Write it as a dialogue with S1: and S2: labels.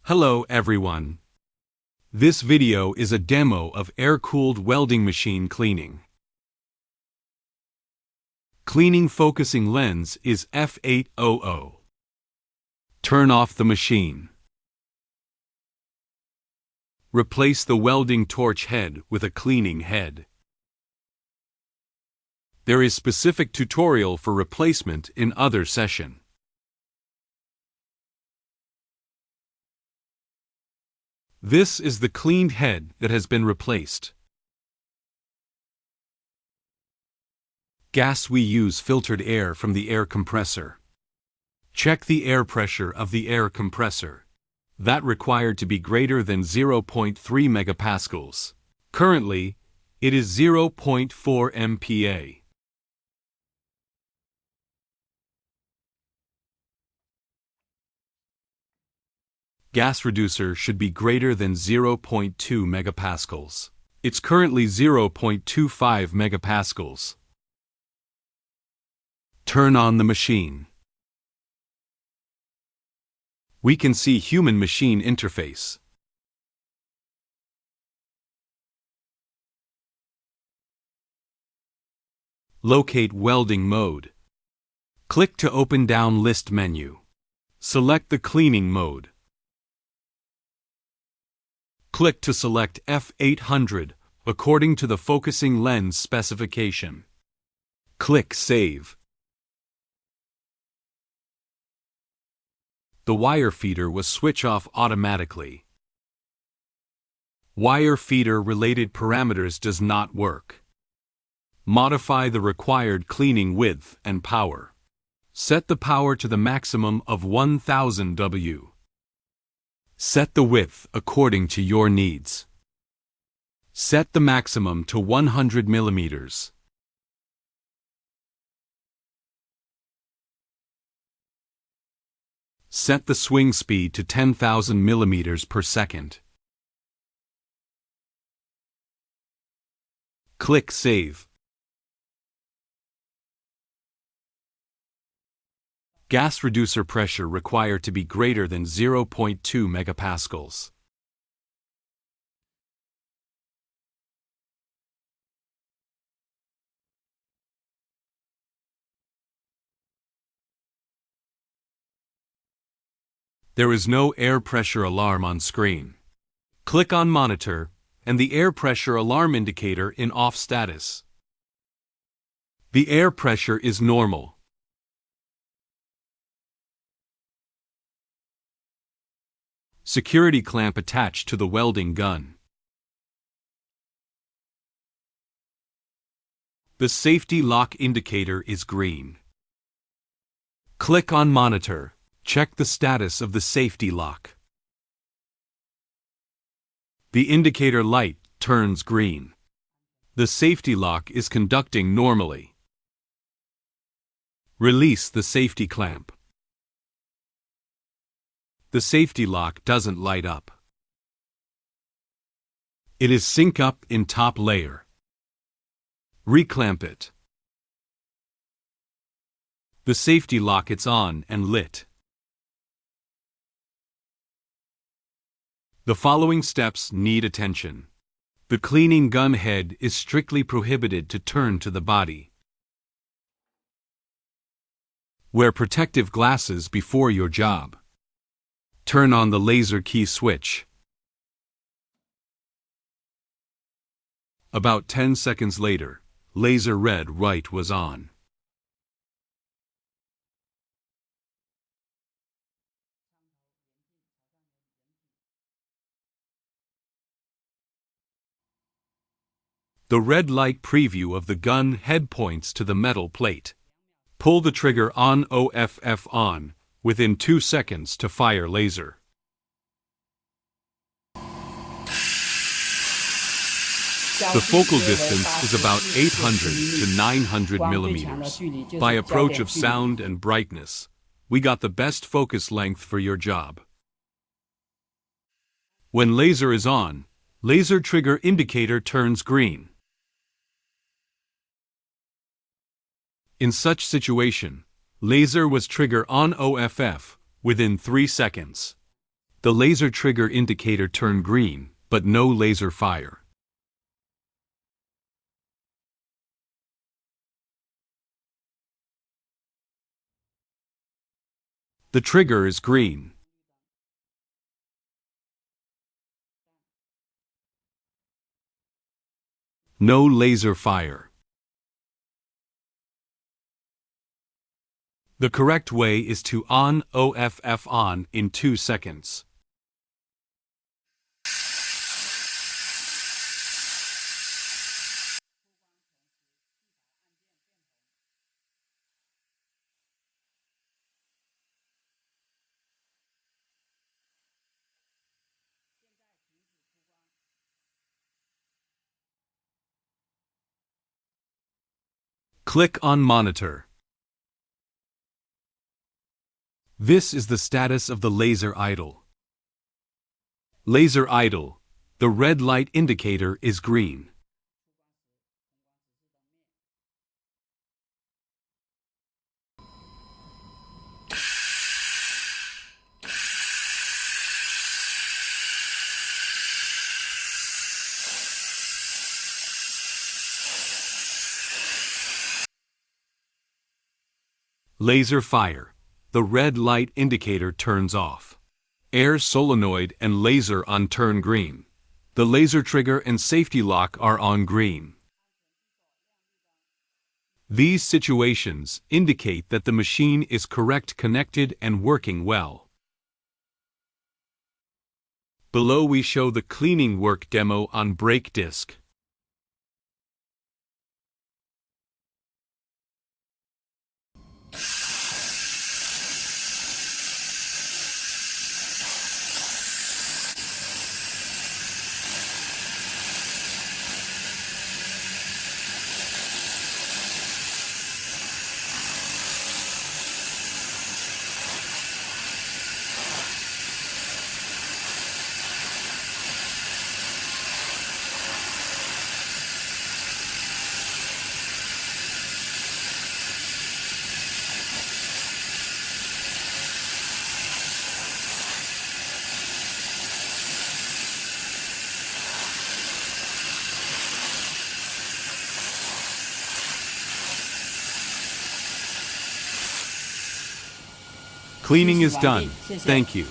S1: Hello everyone. This video is a demo of air-cooled welding machine cleaning. Cleaning focusing lens is F800. Turn off the machine. Replace the welding torch head with a cleaning head. There is specific tutorial for replacement in other session. This is the cleaned head that has been replaced. Gas: we use filtered air from the air compressor. Check the air pressure of the air compressor. That required to be greater than 0.3 megapascals. Currently, it is 0.4 MPa. Gas reducer should be greater than 0.2 megapascals. It's currently 0.25 megapascals. Turn on the machine. We can see human-machine interface. Locate welding mode. Click to open down list menu. Select the cleaning mode. Click to select F800 according to the focusing lens specification. Click Save. The wire feeder will switch off automatically. Wire feeder related parameters does not work. Modify the required cleaning width and power. Set the power to the maximum of 1000 W. Set the width according to your needs. Set the maximum to 100 millimeters. Set the swing speed to 10,000 millimeters per second. Click Save. Gas reducer pressure required to be greater than 0.2 megapascals. There is no air pressure alarm on screen. Click on Monitor, and the air pressure alarm indicator in off status. The air pressure is normal. Security clamp attached to the welding gun. The safety lock indicator is green. Click on Monitor. Check the status of the safety lock. The indicator light turns green. The safety lock is conducting normally. Release the safety clamp. The safety lock doesn't light up. It is sync up in top layer. Reclamp it. The safety lock is on and lit. The following steps need attention. The cleaning gun head is strictly prohibited to turn to the body. Wear protective glasses before your job. Turn on the laser key switch. About 10 seconds later, laser red light was on. The red light preview of the gun head points to the metal plate. Pull the trigger on OFF on within 2 seconds to fire laser. The focal distance is about 800 to 900 millimeters. By approach of sound and brightness, we got the best focus length for your job. When laser is on, laser trigger indicator turns green. In such situation, laser was trigger on OFF within 3 seconds. The laser trigger indicator turned green, but no laser fire. The trigger is green. No laser fire. The correct way is to on OFF on in 2 seconds. Click on Monitor. This is the status of the laser idle. Laser idle. The red light indicator is green. Laser fire. The red light indicator turns off. Air solenoid and laser on turn green. The laser trigger and safety lock are on green. These situations indicate that the machine is correct connected and working well. Below we show the cleaning work demo on brake disc. Cleaning is done. Thank you.